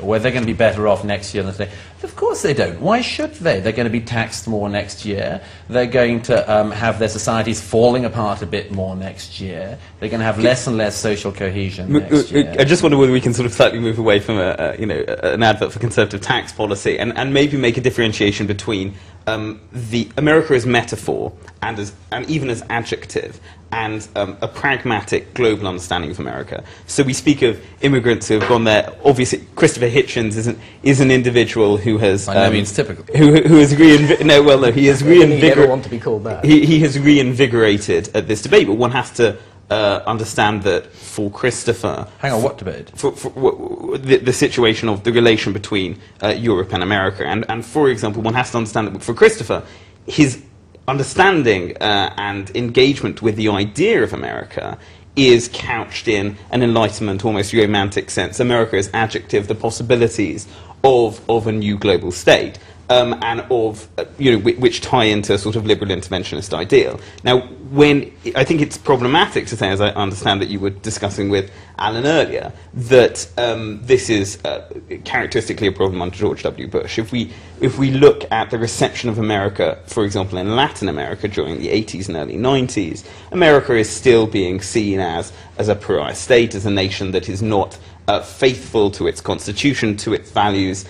or they're going to be better off next year than today. Of course they don't. Why should they? They're going to be taxed more next year. They're going to have their societies falling apart a bit more next year. They're going to have less and less social cohesion next year. I just wonder whether we can sort of slightly move away from an advert for conservative tax policy and maybe make a differentiation between the America as metaphor and even as adjective and a pragmatic global understanding of America. So we speak of immigrants who have gone there. Obviously, Christopher Hitchens is an individual who has... By no means typical. Who has he has reinvigorated... want to be called that. He has reinvigorated this debate, but one has to understand that for Christopher... Hang on, what debate? For the situation of the relation between Europe and America. And for example, one has to understand that for Christopher, his understanding and engagement with the idea of America is couched in an Enlightenment, almost romantic sense. America is adjective, the possibilities of a new global state. And of, which tie into a sort of liberal interventionist ideal. Now, I think it's problematic to say, as I understand that you were discussing with Alan earlier, that this is characteristically a problem under George W. Bush. If we look at the reception of America, for example, in Latin America during the 80s and early 90s, America is still being seen as a pariah state, as a nation that is not faithful to its constitution, to its values,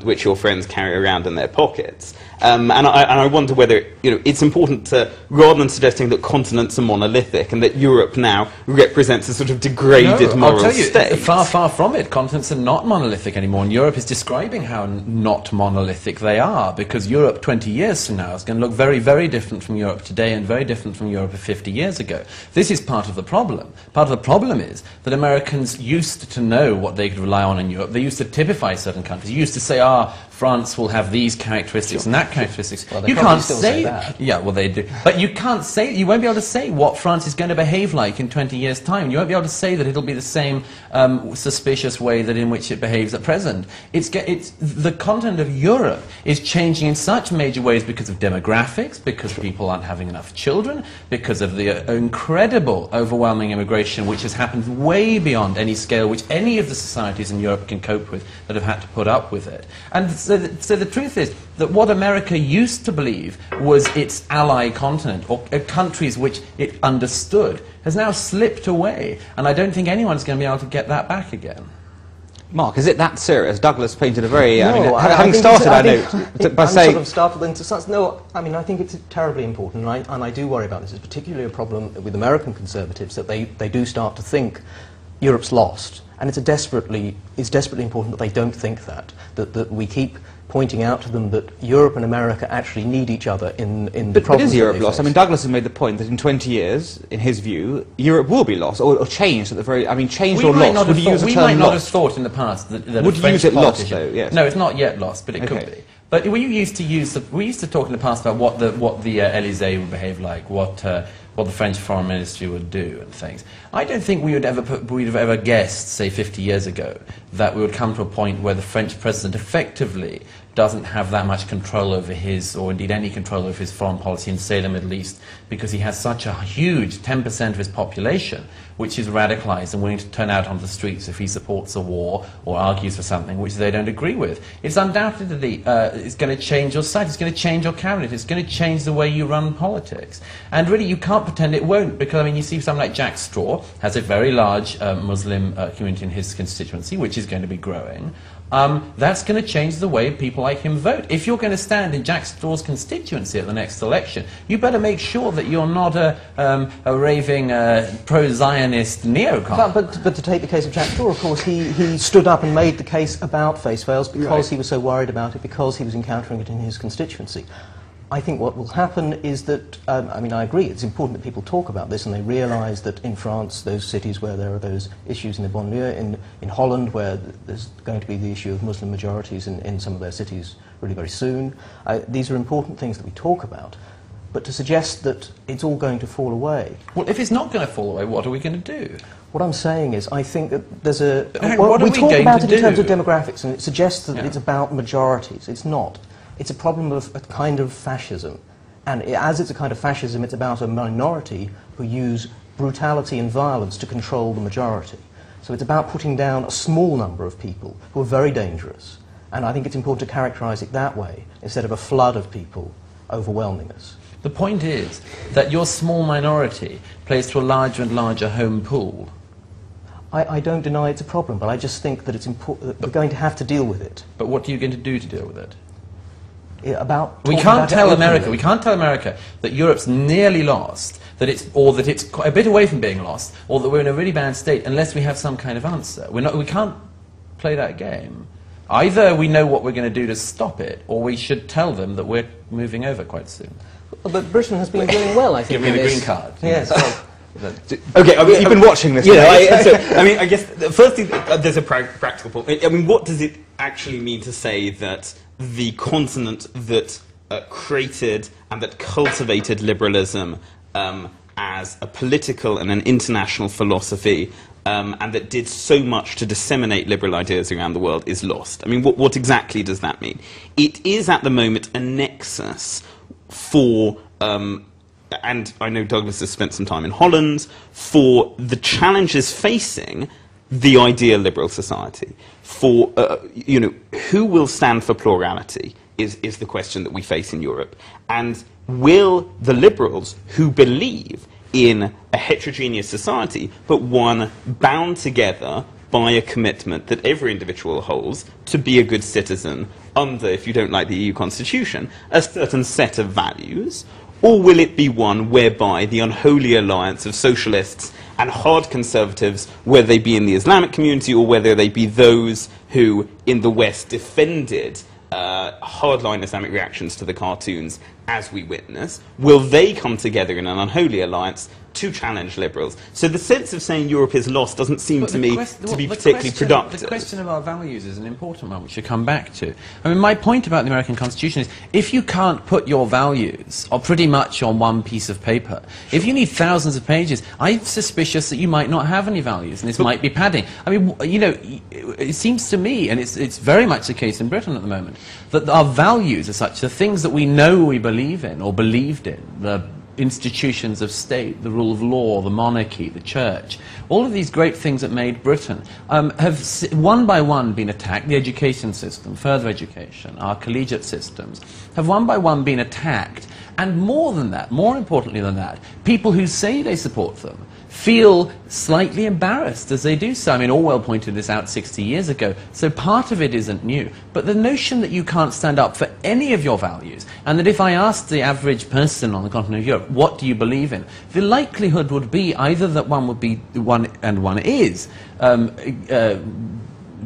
which your friends carry around in their pockets. And I wonder whether it's important to, rather than suggesting that continents are monolithic and that Europe now represents a sort of degraded moral I'll tell you, state. far, far from it. Continents are not monolithic anymore, and Europe is describing how not monolithic they are, because Europe 20 years from now is going to look very, very different from Europe today and very different from Europe 50 years ago. This is part of the problem. Part of the problem is that Americans used to know what they could rely on in Europe. They used to typify certain countries. You used to say, France will have these characteristics and that characteristics. Well, you can't say that. Yeah, well, they do. But you can't say, you won't be able to say what France is going to behave like in 20 years' time. You won't be able to say that it'll be the same suspicious way that in which it behaves at present. The content of Europe is changing in such major ways because of demographics, because people aren't having enough children, because of the incredible, overwhelming immigration which has happened way beyond any scale which any of the societies in Europe can cope with that have had to put up with it. And so the truth is that what America used to believe was its ally continent, or countries which it understood, has now slipped away. And I don't think anyone's going to be able to get that back again. Mark, is it that serious? Douglas painted a very... No, having started, I know, by saying... sort of startled into such... No, I mean, I think it's terribly important, and I do worry about this. It's particularly a problem with American conservatives, that they do start to think Europe's lost. And it's desperately important that they don't think that we keep pointing out to them that Europe and America actually need each other in the problems. But is Europe lost? I mean, Douglas has made the point that in 20 years, in his view, Europe will be lost, or changed at the very... I mean, changed or lost. Would you use the term lost? We might not have thought in the past that would you use it lost, though? Yes. No, it's not yet lost, but it could be. But we used to talk in the past about what the Elysée would behave like, what the French foreign ministry would do and things. I don't think we'd have ever guessed, say 50 years ago, that we would come to a point where the French president effectively doesn't have that much control over his, or indeed any control over his foreign policy in, say, the Middle East, because he has such a huge 10% of his population which is radicalized and willing to turn out onto the streets if he supports a war or argues for something which they don't agree with. It's undoubtedly it's going to change your society, it's going to change your cabinet, it's going to change the way you run politics. And really you can't pretend it won't, because I mean, you see someone like Jack Straw has a very large Muslim community in his constituency, which is going to be growing. That's going to change the way people like him vote. If you're going to stand in Jack Straw's constituency at the next election, you better make sure that you're not a raving pro-Zionist neocon. But to take the case of Jack Straw, of course, he stood up and made the case about face veils because he was so worried about it, because he was encountering it in his constituency. I think what will happen is that, I mean, I agree, it's important that people talk about this and they realise that in France, those cities where there are those issues in the banlieue, in Holland, where there's going to be the issue of Muslim majorities in some of their cities really very soon, these are important things that we talk about. But to suggest that it's all going to fall away... Well, if it's not going to fall away, what are we going to do? What I'm saying is, I think that there's a... Well, we talk about it in terms of demographics, and it suggests that it's about majorities. It's not. It's a problem of a kind of fascism. And as it's a kind of fascism, it's about a minority who use brutality and violence to control the majority. So it's about putting down a small number of people who are very dangerous. And I think it's important to characterize it that way, instead of a flood of people overwhelming us. The point is that your small minority plays to a larger and larger home pool. I don't deny it's a problem, but I just think that it's important that we're going to have to deal with it. But what are you going to do to deal with it? We can't tell America that Europe's nearly lost, or that it's a bit away from being lost, or that we're in a really bad state, unless we have some kind of answer. We can't play that game. Either we know what we're going to do to stop it, or we should tell them that we're moving over quite soon. But Britain has been doing well, I think. Give me the green card. Yes. Okay, you've been watching this. Yeah, I guess the first thing, there's a practical point. I mean, what does it actually mean to say that the continent that created and that cultivated liberalism as a political and an international philosophy, and that did so much to disseminate liberal ideas around the world, is lost? I mean, what exactly does that mean? It is at the moment a nexus for, and I know Douglas has spent some time in Holland, for the challenges facing the ideal liberal society. For, who will stand for plurality is the question that we face in Europe. And will the liberals who believe in a heterogeneous society, but one bound together by a commitment that every individual holds to be a good citizen under, if you don't like the EU constitution, a certain set of values? Or will it be one whereby the unholy alliance of socialists and hard conservatives, whether they be in the Islamic community or whether they be those who in the West defended hardline Islamic reactions to the cartoons as we witness, will they come together in an unholy alliance to challenge liberals? So the sense of saying Europe is lost doesn't seem to me to be particularly productive. The question of our values is an important one, which we come back to. I mean, my point about the American Constitution is, if you can't put your values, or pretty much on one piece of paper, if you need thousands of pages, I'm suspicious that you might not have any values, and this might be padding. I mean, you know, it seems to me, and it's very much the case in Britain at the moment, that our values are such, the things that we know we believe in, or believed in, the institutions of state, the rule of law, the monarchy, the church, all of these great things that made Britain, have one by one been attacked. The education system, further education, our collegiate systems, have one by one been attacked. And more than that, more importantly than that, people who say they support them feel slightly embarrassed as they do so. I mean, Orwell pointed this out 60 years ago, so part of it isn't new. But the notion that you can't stand up for any of your values, and that if I asked the average person on the continent of Europe, what do you believe in, the likelihood would be either that one would be, one is,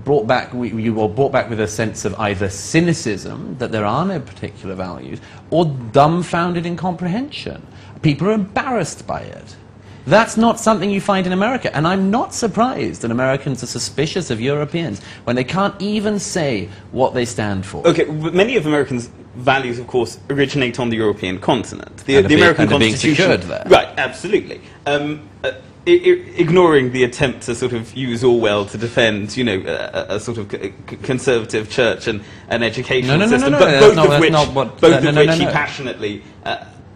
brought back with a sense of either cynicism, that there are no particular values, or dumbfounded incomprehension. People are embarrassed by it. That's not something you find in America, and I'm not surprised that Americans are suspicious of Europeans when they can't even say what they stand for. Okay, but many of Americans' values, of course, originate on the European continent. The American Constitution, being secured there. Right, absolutely. Ignoring the attempt to sort of use Orwell to defend, you know, a sort of conservative church and an educational system, both of which he passionately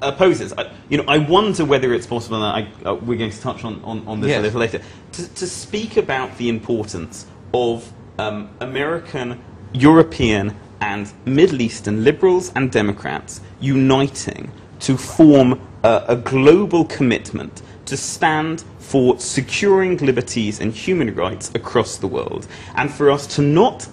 opposes. I wonder whether it's possible, and we're going to touch on this a little later, to speak about the importance of American, European and Middle Eastern liberals and Democrats uniting to form a global commitment to stand for securing liberties and human rights across the world, and for us to not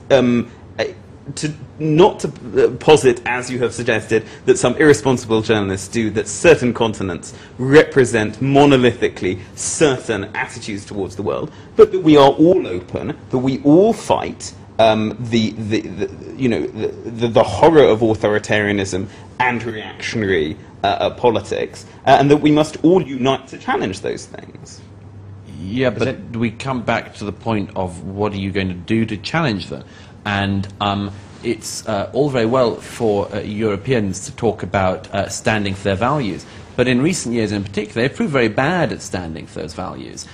posit, as you have suggested, that some irresponsible journalists do, that certain continents represent monolithically certain attitudes towards the world, but that we are all open, that we all fight the horror of authoritarianism and reactionary politics, and that we must all unite to challenge those things. Yeah, but we come back to the point of what are you going to do to challenge them? And it's all very well for Europeans to talk about standing for their values, but in recent years in particular, they've proved very bad at standing for those values.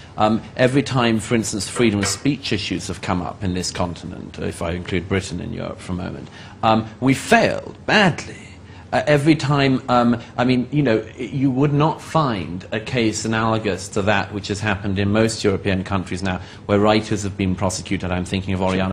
Every time, for instance, freedom of speech issues have come up in this continent, if I include Britain in Europe for a moment, we failed badly. every time, I mean, you know, you would not find a case analogous to that which has happened in most European countries now, where writers have been prosecuted. I'm thinking of Oriana